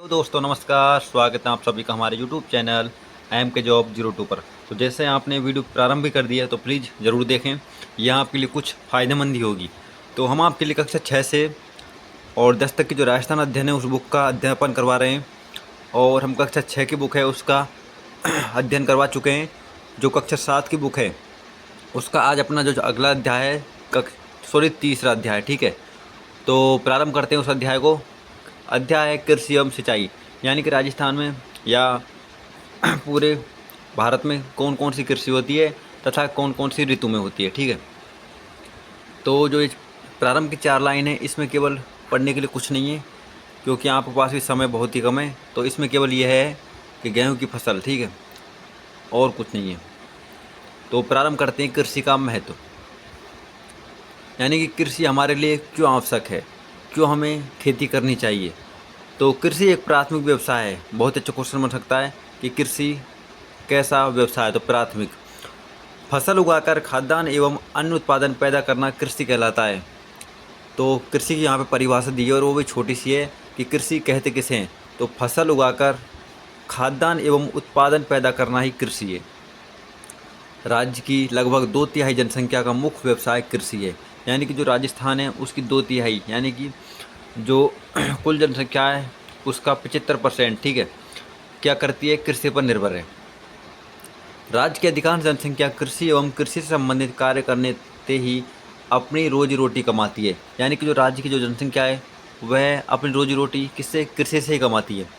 तो दोस्तों नमस्कार, स्वागत है आप सभी का हमारे यूट्यूब चैनल MK Job 02 पर। तो जैसे आपने वीडियो प्रारंभ भी कर दिया है तो प्लीज़ ज़रूर देखें, यह आपके लिए कुछ फ़ायदेमंद ही होगी। तो हम आपके लिए कक्षा 6 से और 10 तक की जो राजस्थान अध्ययन है उस बुक का अध्यापन करवा रहे हैं, और हम कक्षा 6 की बुक है उसका अध्ययन करवा चुके हैं। जो कक्षा 7 की बुक है उसका आज अपना जो अगला अध्याय है, तीसरा अध्याय, ठीक है। तो प्रारंभ करते हैं उस अध्याय को। अध्याय है कृषि एवं सिंचाई, यानी कि राजस्थान में या पूरे भारत में कौन कौन सी कृषि होती है तथा कौन कौन सी ऋतु में होती है, ठीक है। तो जो ये प्रारंभ की 4 लाइन है इसमें केवल पढ़ने के लिए कुछ नहीं है, क्योंकि आपके पास भी समय बहुत ही कम है। तो इसमें केवल यह है कि गेहूं की फसल, ठीक है, और कुछ नहीं है। तो प्रारंभ करते हैं कृषि का महत्व, यानी कि कृषि हमारे लिए क्यों आवश्यक है, क्यों हमें खेती करनी चाहिए। तो कृषि एक प्राथमिक व्यवसाय है। बहुत अच्छा क्वेश्चन बन सकता है कि कृषि कैसा व्यवसाय है। तो प्राथमिक, फसल उगाकर खाद्यान्न एवं अन्य उत्पादन पैदा करना कृषि कहलाता है। तो कृषि की यहाँ पे परिभाषा दी है और वो भी छोटी सी है कि कृषि कहते किसे हैं। तो फसल उगाकर खाद्यान्न एवं उत्पादन पैदा करना ही कृषि है। राज्य की लगभग 2/3 जनसंख्या का मुख्य व्यवसाय कृषि है, यानी कि जो राजस्थान है उसकी 2/3 यानी कि जो कुल जनसंख्या है उसका 75%, ठीक है, क्या करती है, कृषि पर निर्भर है। राज्य की अधिकांश जनसंख्या कृषि एवं कृषि से संबंधित कार्य करने से ही अपनी रोजी रोटी कमाती है, यानी कि जो राज्य की जो जनसंख्या है वह अपनी रोजी रोटी किससे, कृषि से ही कमाती है।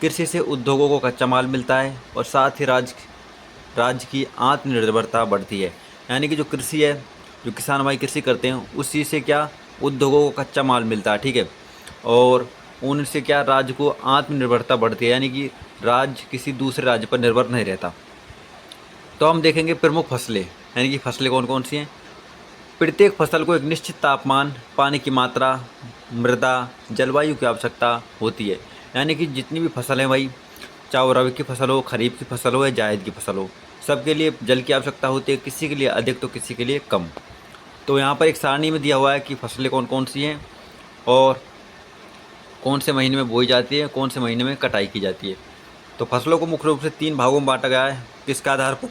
कृषि से उद्योगों को कच्चा माल मिलता है और साथ ही राज्य की आत्मनिर्भरता बढ़ती है। यानी कि जो कृषि है, जो किसान भाई कृषि करते हैं उसी से क्या, उद्योगों को कच्चा माल मिलता है, ठीक है, और उनसे क्या, राज्य को आत्मनिर्भरता बढ़ती है, यानी कि राज्य किसी दूसरे राज्य पर निर्भर नहीं रहता। तो हम देखेंगे प्रमुख फसलें, यानी कि फसलें कौन कौन सी हैं। प्रत्येक फसल को एक निश्चित तापमान, पानी की मात्रा, मृदा, जलवायु की आवश्यकता होती है। यानी कि जितनी भी फसल है भाई, चाहे वो रबी की फसल हो, खरीफ की फसल हो या जायद की फसल हो, सबके लिए जल की आवश्यकता होती है, किसी के लिए अधिक तो किसी के लिए कम। तो यहाँ पर एक सारणी में दिया हुआ है कि फसलें कौन कौन सी हैं और कौन से महीने में बोई जाती है, कौन से महीने में कटाई की जाती है। तो फसलों को मुख्य रूप से 3 भागों में बांटा गया है। किसके आधार पर,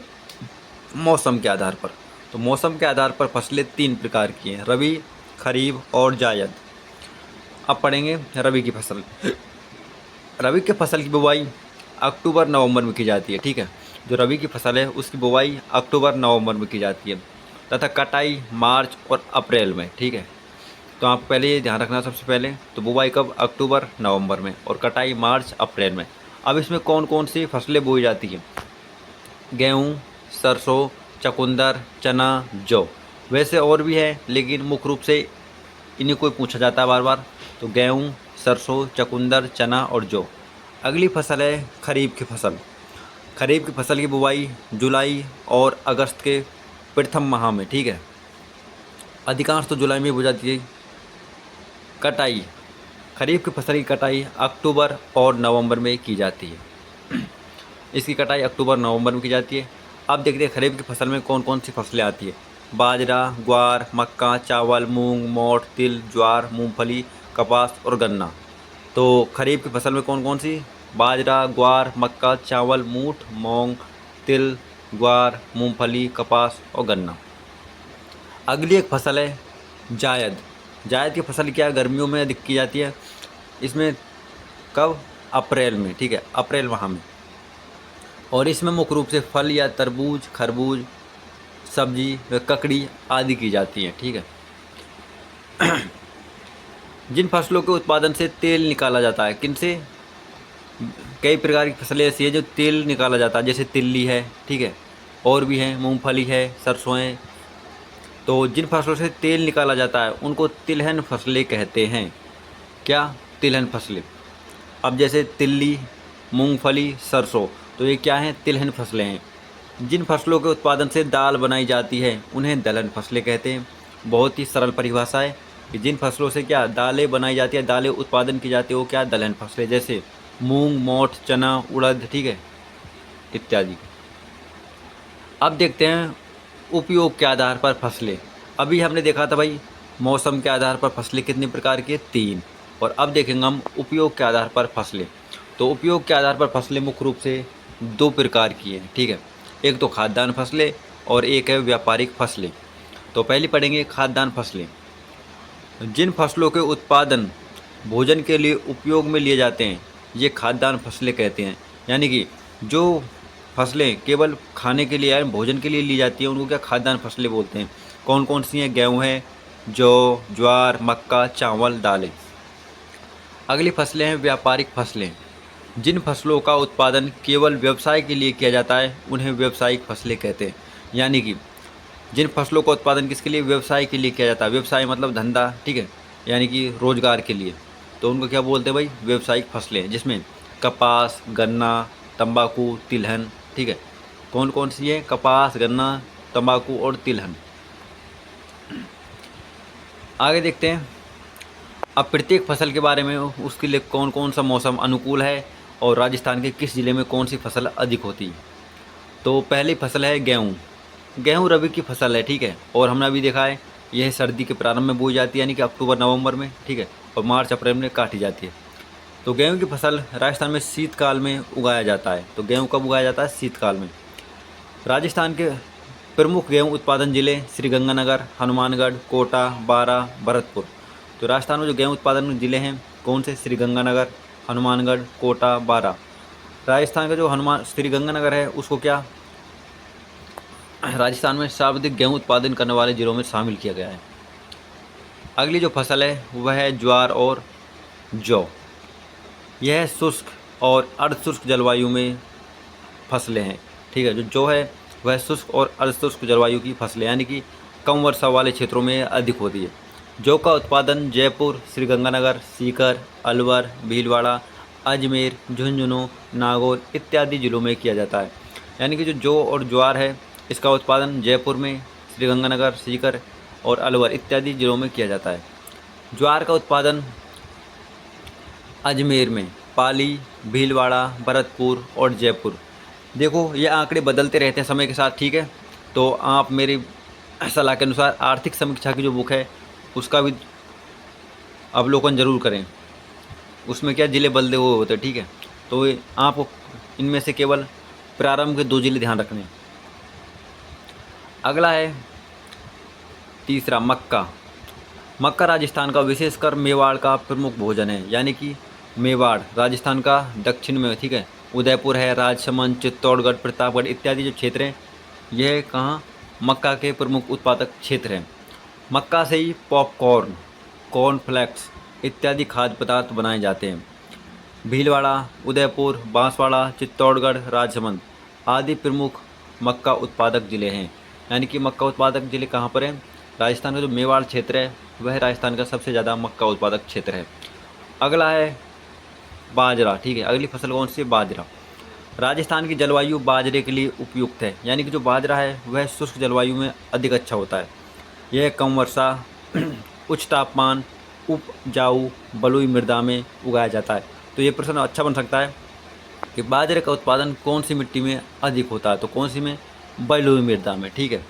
मौसम के आधार पर। तो मौसम के आधार पर फसलें 3 प्रकार की हैं, रबी, खरीफ और जायद। अब पढ़ेंगे रबी की फसल। रबी की फसल की बुवाई अक्टूबर नवंबर में की जाती है, ठीक है। जो रबी की फसल है उसकी बुवाई अक्टूबर नवंबर में की जाती है तथा कटाई मार्च और अप्रैल में, ठीक है। तो आप पहले ये ध्यान रखना, सबसे पहले तो बुवाई कब, अक्टूबर नवंबर में, और कटाई मार्च अप्रैल में। अब इसमें कौन कौन सी फसलें बोई जाती हैं, गेहूँ, सरसों, चुकंदर, चना, जौ। वैसे और भी है लेकिन मुख्य रूप से इन्हीं को पूछा जाता है बार बार। तो गेहूँ, सरसों, चुकंदर, चना और जौ। अगली फसल है खरीफ की फसल। खरीफ की फसल की बुवाई जुलाई और अगस्त के प्रथम माह में, ठीक है, अधिकांश तो जुलाई में हो जाती है। कटाई, खरीफ की फसल की कटाई अक्टूबर और नवंबर में की जाती है। इसकी कटाई अक्टूबर नवंबर में की जाती है। अब देखते हैं खरीफ की फसल में कौन कौन सी फसलें आती है। बाजरा, ग्वार, मक्का, चावल, मूंग, मोठ, तिल, ज्वार, मूंगफली, कपास और गन्ना। तो खरीफ की फसल में कौन कौन सी, बाजरा, ग्वार, मक्का, चावल, मूठ, मूंग, तिल, ग्वार, मूंगफली, कपास और गन्ना। अगली एक फसल है जायद। जायद की फसल क्या है, गर्मियों में अधिक की जाती है। इसमें कब, अप्रैल में, ठीक है, अप्रैल माह में। और इसमें मुख्य रूप से फल या तरबूज, खरबूज, सब्जी व ककड़ी आदि की जाती हैं, ठीक है। जिन फसलों के उत्पादन से तेल निकाला जाता है, किनसे, कई प्रकार की फसलें ऐसी है जो तेल निकाला जाता है, जैसे तिल्ली है, ठीक है, और भी हैं, मूंगफली है, सरसों है। तो जिन फसलों से तेल निकाला जाता है उनको तिलहन फसलें कहते हैं। क्या, तिलहन फसलें। अब जैसे तिल्ली, मूंगफली, सरसों, तो ये क्या हैं, तिलहन फसलें हैं। जिन फसलों के उत्पादन से दाल बनाई जाती है उन्हें दलहन फसलें कहते हैं। बहुत ही सरल परिभाषा है कि जिन फसलों से क्या दालें बनाई जाती है, दालें उत्पादन की जाती है, वो क्या, दलहन फसलें, जैसे मूंग, मोठ, चना, उड़द, ठीक है, इत्यादि। अब देखते हैं उपयोग के आधार पर फसलें। अभी हमने देखा था भाई मौसम के आधार पर फसलें कितनी प्रकार की है, 3, और अब देखेंगे हम उपयोग के आधार पर फसलें। तो उपयोग के आधार पर फसलें मुख्य रूप से दो प्रकार की हैं, ठीक है। एक तो खाद्यान्न फसलें और एक है व्यापारिक फसलें। तो पहली पढ़ेंगे खाद्यान्न फसलें। जिन फसलों के उत्पादन भोजन के लिए उपयोग में लिए जाते हैं ये खाद्यान्न फसलें कहते हैं। यानी कि जो फसलें केवल खाने के लिए या भोजन के लिए ली जाती हैं उनको क्या खाद्यान्न फसलें बोलते हैं। कौन कौन सी हैं? गेहूँ है, जौ, ज्वार, मक्का, चावल, दालें। अगली फसलें हैं व्यापारिक फसलें। जिन फसलों का उत्पादन केवल व्यवसाय के लिए किया जाता है उन्हें व्यावसायिक फसलें कहते हैं। यानी कि जिन फसलों का उत्पादन किसके लिए? व्यवसाय के लिए किया जाता है। व्यवसाय मतलब धंधा, ठीक है, यानी कि रोजगार के लिए। तो उनको क्या बोलते हैं भाई? व्यावसायिक फसलें, जिसमें कपास, गन्ना, तंबाकू, तिलहन, ठीक है। कौन कौन सी है? कपास, गन्ना, तंबाकू और तिलहन। आगे देखते हैं अब प्रत्येक फसल के बारे में, उसके लिए कौन कौन सा मौसम अनुकूल है और राजस्थान के किस ज़िले में कौन सी फसल अधिक होती है। तो पहली फसल है गेहूँ। गेहूँ रबी की फसल है, ठीक है, और हमने अभी देखा है यह सर्दी के प्रारंभ में बोई जाती है, यानी कि अक्टूबर नवंबर में, ठीक है, और मार्च अप्रैल में काटी जाती है। तो गेहूँ की फसल राजस्थान में शीतकाल में उगाया जाता है। तो गेहूँ कब उगाया जाता है? शीतकाल में। राजस्थान के प्रमुख गेहूँ उत्पादन जिले श्रीगंगानगर, हनुमानगढ़, कोटा, बारा, भरतपुर। तो राजस्थान में जो गेहूँ उत्पादन जिले हैं कौन से? श्रीगंगानगर, हनुमानगढ़, कोटा, बारा। राजस्थान का जो श्रीगंगानगर है उसको क्या राजस्थान में सर्वाधिक गेहूँ उत्पादन करने वाले जिलों में शामिल किया गया है। अगली जो फसल है वह है ज्वार और जौ। यह शुष्क और अर्धशुष्क जलवायु में फसलें हैं, ठीक है। जो जौ है वह शुष्क और अर्धशुष्क जलवायु की फसलें, यानी कि कम वर्षा वाले क्षेत्रों में अधिक होती है। जौ का उत्पादन जयपुर, श्रीगंगानगर, सीकर, अलवर, भीलवाड़ा, अजमेर, झुंझुनू, नागौर इत्यादि जिलों में किया जाता है। यानी कि जो जौ और ज्वार है इसका उत्पादन जयपुर में, श्रीगंगानगर, सीकर और अलवर इत्यादि जिलों में किया जाता है। ज्वार का उत्पादन अजमेर में, पाली, भीलवाड़ा, भरतपुर और जयपुर। देखो ये आंकड़े बदलते रहते हैं समय के साथ, ठीक है। तो आप मेरी सलाह के अनुसार आर्थिक समीक्षा की जो बुक है उसका भी अवलोकन जरूर करें। उसमें क्या जिले बदले हुए होते हैं, ठीक है। तो आपको इनमें से केवल प्रारंभ के 2 जिले ध्यान रखने हैं। अगला है तीसरा मक्का। मक्का राजस्थान का विशेषकर मेवाड़ का प्रमुख भोजन है। यानी कि मेवाड़ राजस्थान का दक्षिण में, ठीक है, उदयपुर है, राजसमंद, चित्तौड़गढ़, प्रतापगढ़ इत्यादि जो क्षेत्र हैं यह कहाँ मक्का के प्रमुख उत्पादक क्षेत्र हैं। मक्का से ही पॉपकॉर्न, कॉर्नफ्लेक्स इत्यादि खाद्य पदार्थ बनाए जाते हैं। भीलवाड़ा, उदयपुर, बांसवाड़ा, चित्तौड़गढ़, राजसमंद आदि प्रमुख मक्का उत्पादक जिले हैं। यानी कि मक्का उत्पादक जिले कहाँ पर हैं? राजस्थान का जो मेवाड़ क्षेत्र है वह राजस्थान का सबसे ज़्यादा मक्का उत्पादक क्षेत्र है। अगला है बाजरा, ठीक है। अगली फसल कौन सी है? बाजरा। राजस्थान की जलवायु बाजरे के लिए उपयुक्त है। यानी कि जो बाजरा है वह शुष्क जलवायु में अधिक अच्छा होता है। यह कम वर्षा, उच्च तापमान, उपजाऊ बलुई मृदा में उगाया जाता है। तो ये प्रश्न अच्छा बन सकता है कि बाजरे का उत्पादन कौन सी मिट्टी में अधिक होता है? तो कौन सी में? बलुई मृदा में, ठीक है।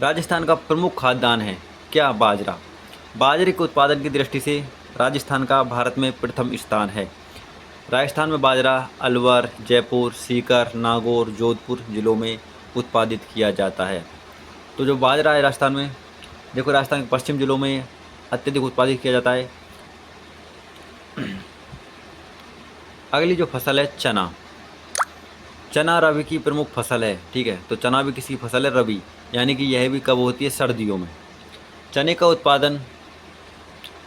राजस्थान का प्रमुख खाद्यान्न है क्या? बाजरा। बाजरे के उत्पादन की दृष्टि से राजस्थान का भारत में प्रथम स्थान है। राजस्थान में बाजरा अलवर, जयपुर, सीकर, नागौर, जोधपुर जिलों में उत्पादित किया जाता है। तो जो बाजरा है राजस्थान में, देखो राजस्थान के पश्चिम जिलों में अत्यधिक उत्पादित किया जाता है। अगली जो फसल है चना। चना रबी की प्रमुख फसल है, ठीक है। तो चना भी किसकी फसल है? रबी, यानी कि यह भी कब होती है? सर्दियों में। चने का उत्पादन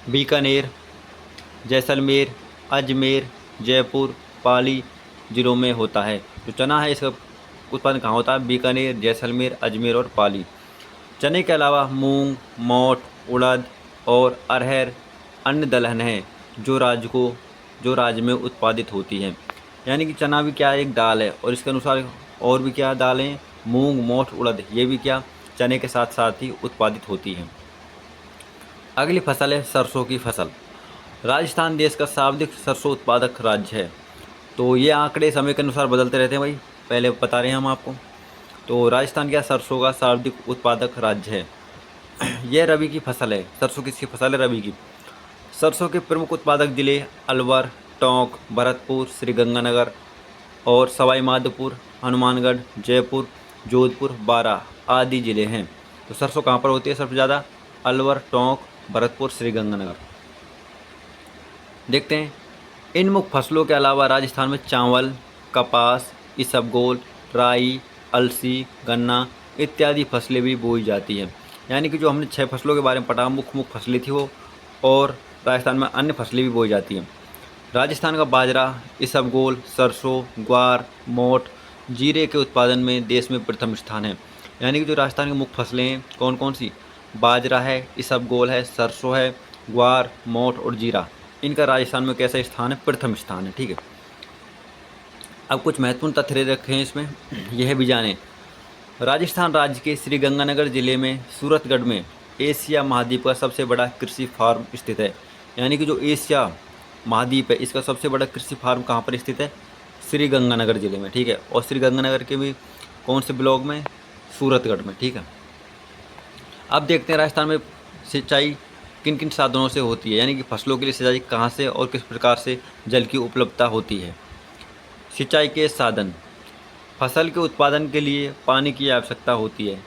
बीकानेर, जैसलमेर, अजमेर, जयपुर, पाली जिलों में होता है। जो चना है इसका उत्पादन कहाँ होता है? बीकानेर, जैसलमेर, अजमेर और पाली। चने के अलावा मूंग, मोठ, उड़द और अरहर अन्य दलहन हैं जो राज्य में उत्पादित होती हैं। यानी कि चना भी क्या है? एक दाल है, और इसके अनुसार और भी क्या दालें हैं? मूंग, मोठ, उड़द, ये भी क्या चने के साथ साथ ही उत्पादित होती हैं। अगली फसल है सरसों की फसल। राजस्थान देश का सर्वाधिक सरसों उत्पादक राज्य है। तो ये आंकड़े समय के अनुसार बदलते रहते हैं भाई, पहले बता रहे हैं हम आपको। तो राजस्थान क्या सरसों का सर्वाधिक उत्पादक राज्य है। यह रबी की फसल है। सरसों किसकी फसल है? रबी की। सरसों के प्रमुख उत्पादक जिले अलवर, टोंक, भरतपुर, श्रीगंगानगर और सवाई माधोपुर, हनुमानगढ़, जयपुर, जोधपुर, बारां आदि जिले हैं। तो सरसों कहाँ पर होती है सबसे ज़्यादा? अलवर, टोंक, भरतपुर, श्रीगंगानगर। देखते हैं, इन मुख्य फसलों के अलावा राजस्थान में चावल, कपास, इसबगोल, राई, अलसी, गन्ना इत्यादि फसलें भी बोई जाती हैं। यानी कि जो हमने 6 फसलों के बारे में पढ़ा, मुख्य फसलें थी वो, और राजस्थान में अन्य फसलें भी बोई जाती हैं। राजस्थान का बाजरा, इसबगोल, सरसों, ग्वार, मोठ, जीरे के उत्पादन में देश में प्रथम स्थान है। यानी कि जो राजस्थान की मुख्य फसलें हैं कौन कौन सी? बाजरा है, इसबगोल है, सरसों है, ग्वार, मोठ और जीरा। इनका राजस्थान में कैसा स्थान है? प्रथम स्थान है। ठीक है, अब कुछ महत्वपूर्ण तथ्य रखे हैं इसमें, यह भी जानें। राजस्थान राज्य के श्रीगंगानगर जिले में सूरतगढ़ में एशिया महाद्वीप का सबसे बड़ा कृषि फार्म स्थित है। यानी कि जो एशिया महाद्वीप है इसका सबसे बड़ा कृषि फार्म कहाँ पर स्थित है? श्रीगंगानगर जिले में। ठीक है, और श्रीगंगानगर के भी कौन से ब्लॉक में? सूरतगढ़ में। ठीक है, अब देखते हैं राजस्थान में सिंचाई किन किन साधनों से होती है, यानी कि फसलों के लिए सिंचाई कहाँ से और किस प्रकार से जल की उपलब्धता होती है। सिंचाई के साधन, फसल के उत्पादन के लिए पानी की आवश्यकता होती है।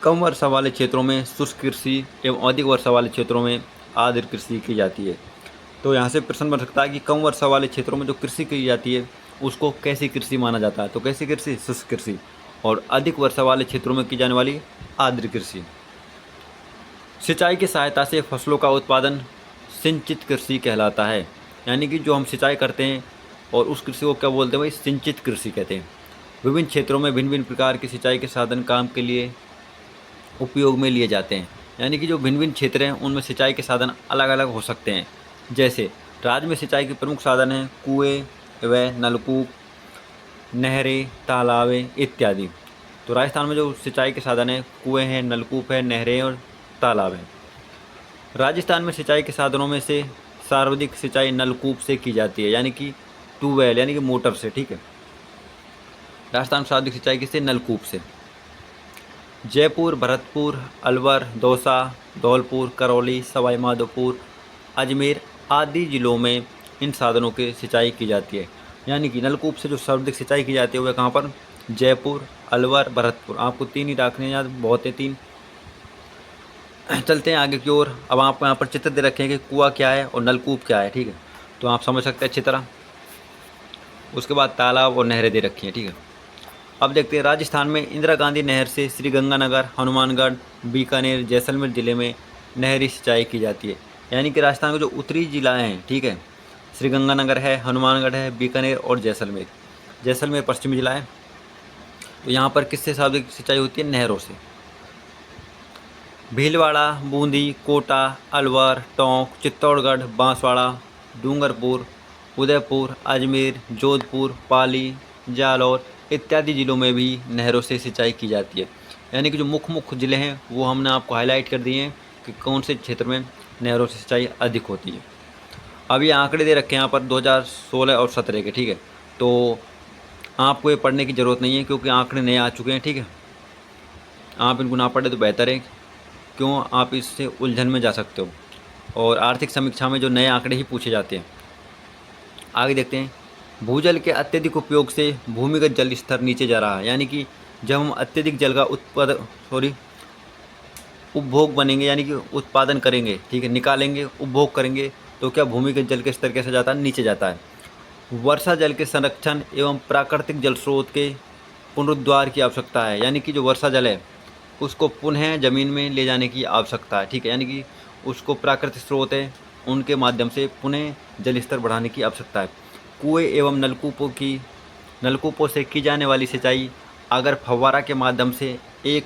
कम वर्षा वाले क्षेत्रों में शुष्क कृषि एवं अधिक वर्षा वाले क्षेत्रों में आर्द्र कृषि की जाती है। तो यहाँ से प्रश्न बन सकता है कि कम वर्षा वाले क्षेत्रों में जो कृषि की जाती है उसको कैसी कृषि माना जाता है? तो कैसी कृषि? शुष्क कृषि। और अधिक वर्षा वाले क्षेत्रों में की जाने वाली आर्द्र कृषि। सिंचाई की सहायता से फसलों का उत्पादन सिंचित कृषि कहलाता है। यानी कि जो हम सिंचाई करते हैं और उस कृषि को क्या बोलते हैं भाई? सिंचित कृषि कहते हैं। विभिन्न क्षेत्रों में भिन्न भिन्न प्रकार के सिंचाई के साधन काम के लिए उपयोग में लिए जाते हैं। यानी कि जो भिन्न भिन्न क्षेत्र हैं उनमें सिंचाई के साधन अलग अलग हो सकते हैं। जैसे राज्य में सिंचाई के प्रमुख साधन हैं कुएँ व नलकूप, नहरें, तालाबें इत्यादि। तो राजस्थान में जो सिंचाई के साधन हैं कुएँ हैं, नलकूप है, नहरें और तालाब हैं। राजस्थान में सिंचाई के साधनों में से सर्वाधिक सिंचाई नलकूप से की जाती है, यानी कि ट्यूबवेल यानी कि मोटर से। ठीक है, राजस्थान में सर्वाधिक सिंचाई किससे? नलकूप से। जयपुर, भरतपुर, अलवर, दौसा, धौलपुर, करौली, सवाई माधोपुर, अजमेर आदि जिलों में इन साधनों की सिंचाई की जाती है। यानी कि नलकूप से जो सर्वाधिक सिंचाई की जाती है वह कहाँ पर? जयपुर, अलवर, भरतपुर। आपको 3 ही रखने हैं याद, बहुत है 3। चलते हैं आगे की ओर। अब आपको यहाँ पर चित्र दे रखे हैं कि कुआं क्या है और नलकूप क्या है। ठीक है, तो आप समझ सकते हैं अच्छी तरह। उसके बाद तालाब और नहरें दे रखी हैं। ठीक है, अब देखते हैं राजस्थान में इंदिरा गांधी नहर से श्रीगंगानगर, हनुमानगढ़, बीकानेर, जैसलमेर ज़िले में नहरी सिंचाई की जाती है। यानी कि राजस्थान के जो उत्तरी जिला हैं, ठीक है, श्रीगंगानगर है, हनुमानगढ़ है, बीकानेर और जैसलमेर। जैसलमेर पश्चिमी जिला है। तो यहाँ पर किससे सर्वाधिक सिंचाई होती है? नहरों से। भीलवाड़ा, बूंदी, कोटा, अलवर, टोंक, चित्तौड़गढ़, बांसवाड़ा, डूंगरपुर, उदयपुर, अजमेर, जोधपुर, पाली, जालौर इत्यादि जिलों में भी नहरों से सिंचाई की जाती है। यानी कि जो मुख्य ज़िले हैं वो हमने आपको हाईलाइट कर दिए हैं कि कौन से क्षेत्र में नहरों से सिंचाई अधिक होती है। अब ये आंकड़े दे रखे हैं यहाँ पर 2016 और 17 के। ठीक है, तो आपको ये पढ़ने की ज़रूरत नहीं है क्योंकि आंकड़े नए आ चुके हैं। ठीक है, आप इनको ना पढ़े तो बेहतर है, क्यों? आप इससे उलझन में जा सकते हो और आर्थिक समीक्षा में जो नए आंकड़े ही पूछे जाते हैं। आगे देखते हैं, भूजल के अत्यधिक उपयोग से भूमिगत जल स्तर नीचे जा रहा है। यानी कि जब हम अत्यधिक जल का उपभोग बनेंगे, यानी कि उत्पादन करेंगे, ठीक है, निकालेंगे, उपभोग करेंगे, तो क्या भूमिगत जल के स्तर कैसे जाता है? नीचे जाता है। वर्षा जल के संरक्षण एवं प्राकृतिक जल स्रोत के पुनरुद्धार की आवश्यकता है। यानी कि जो वर्षा जल है उसको पुनः ज़मीन में ले जाने की आवश्यकता है। ठीक है, यानी कि उसको प्राकृतिक स्रोत है उनके माध्यम से पुनः जल स्तर बढ़ाने की आवश्यकता है। कुएँ एवं नलकूपों से की जाने वाली सिंचाई अगर फव्वारा के माध्यम से एक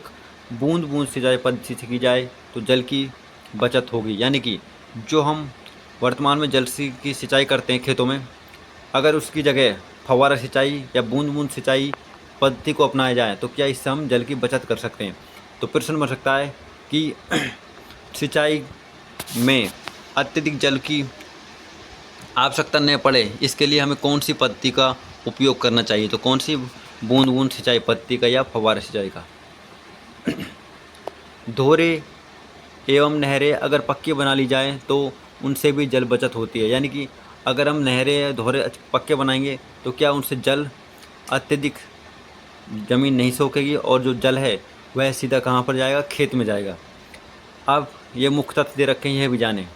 बूंद बूंद सिंचाई पद्धति से की जाए तो जल की बचत होगी। यानी कि जो हम वर्तमान में जल की सिंचाई करते हैं खेतों में, अगर उसकी जगह फव्वारा सिंचाई या बूंद बूंद सिंचाई पद्धति को अपनाया जाए तो क्या इससे हम जल की बचत कर सकते हैं। तो प्रश्न बन सकता है कि सिंचाई में अत्यधिक जल की आवश्यकता न पड़े, इसके लिए हमें कौन सी पद्धति का उपयोग करना चाहिए? तो कौन सी? बूंद बूंद सिंचाई पद्धति का या फव्वारा सिंचाई का। दोहरे एवं नहरें अगर पक्की बना ली जाए तो उनसे भी जल बचत होती है। यानी कि अगर हम नहरें दोहरे पक्के बनाएंगे तो क्या उनसे जल अत्यधिक ज़मीन नहीं सोखेगी और जो जल है वह सीधा कहाँ पर जाएगा, खेत में जाएगा। अब ये मुख्य तथ्य दे रखे हैं, यह भी जानें।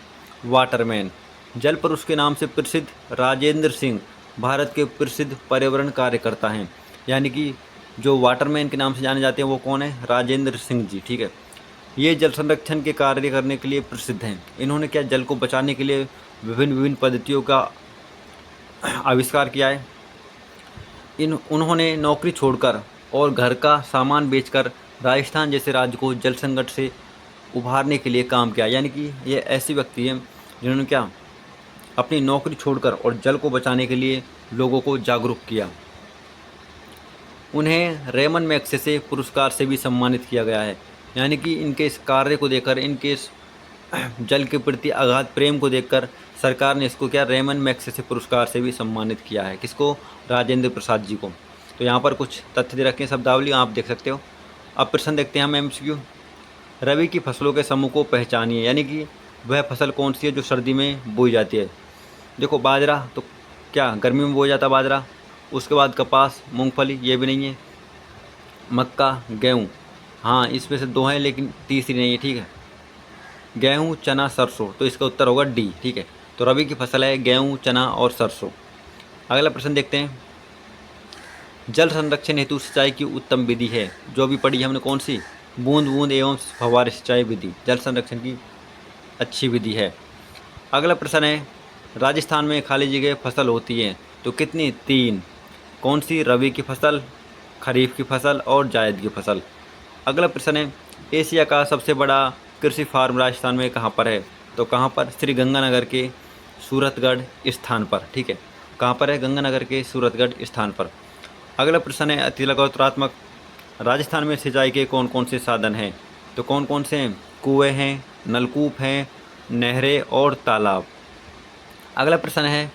वाटरमैन, जल पर उसके नाम से प्रसिद्ध राजेंद्र सिंह भारत के प्रसिद्ध पर्यावरण कार्यकर्ता हैं। यानी कि जो वाटरमैन के नाम से जाने जाते हैं वो कौन है, राजेंद्र सिंह जी, ठीक है। ये जल संरक्षण के कार्य करने के लिए प्रसिद्ध हैं। इन्होंने क्या जल को बचाने के लिए विभिन्न पद्धतियों का आविष्कार किया है। उन्होंने नौकरी छोड़कर और घर का सामान बेचकर राजस्थान जैसे राज्य को जल संकट से उभारने के लिए काम किया। यानी कि ये ऐसे व्यक्ति हैं जिन्होंने क्या अपनी नौकरी छोड़कर और जल को बचाने के लिए लोगों को जागरूक किया। उन्हें रेमन मैग्सेसे पुरस्कार से भी सम्मानित किया गया है। यानी कि इनके इस कार्य को देखकर, इनके इस जल के प्रति अगाध प्रेम को देखकर सरकार ने इसको क्या रेमन मैग्सेसे पुरस्कार से भी सम्मानित किया है। किसको, राजेंद्र प्रसाद जी को। तो यहाँ पर कुछ तथ्य दे रखे हैं, शब्दावली आप देख सकते हो। अब प्रश्न देखते हैं हम एमसीक्यू। रबी की फसलों के समूह को पहचानिए। यानी कि वह फसल कौन सी है जो सर्दी में बोई जाती है। देखो बाजरा, तो क्या गर्मी में बोया जाता है बाजरा। उसके बाद कपास, मूंगफली, ये भी नहीं है। मक्का, गेहूँ, हाँ इसमें से 2 हैं लेकिन तीसरी नहीं है, ठीक है। गेहूँ, चना, सरसों, तो इसका उत्तर होगा डी, ठीक है। तो रबी की फसल है गेहूँ, चना और सरसों। अगला प्रश्न देखते हैं। जल संरक्षण हेतु सिंचाई की उत्तम विधि है। जो अभी पढ़ी हमने कौन सी, बूंद बूंद एवं फव्वारे सिंचाई विधि जल संरक्षण की अच्छी विधि है। अगला प्रश्न है, राजस्थान में खाली जगह फसल होती है तो कितनी, 3। कौन सी, रबी की फसल, खरीफ की फसल और जायद की फसल। अगला प्रश्न है, एशिया का सबसे बड़ा कृषि फार्म राजस्थान में कहाँ पर है। तो कहाँ पर, श्री गंगानगर के सूरतगढ़ स्थान पर, ठीक है। कहाँ पर है, गंगानगर के सूरतगढ़ स्थान पर। अगला प्रश्न है अतिलघुत्तरात्मक, राजस्थान में सिंचाई के कौन कौन से साधन हैं। तो कौन कौन से हैं, कुएँ हैं, नलकूप हैं, नहरें और तालाब। अगला प्रश्न है,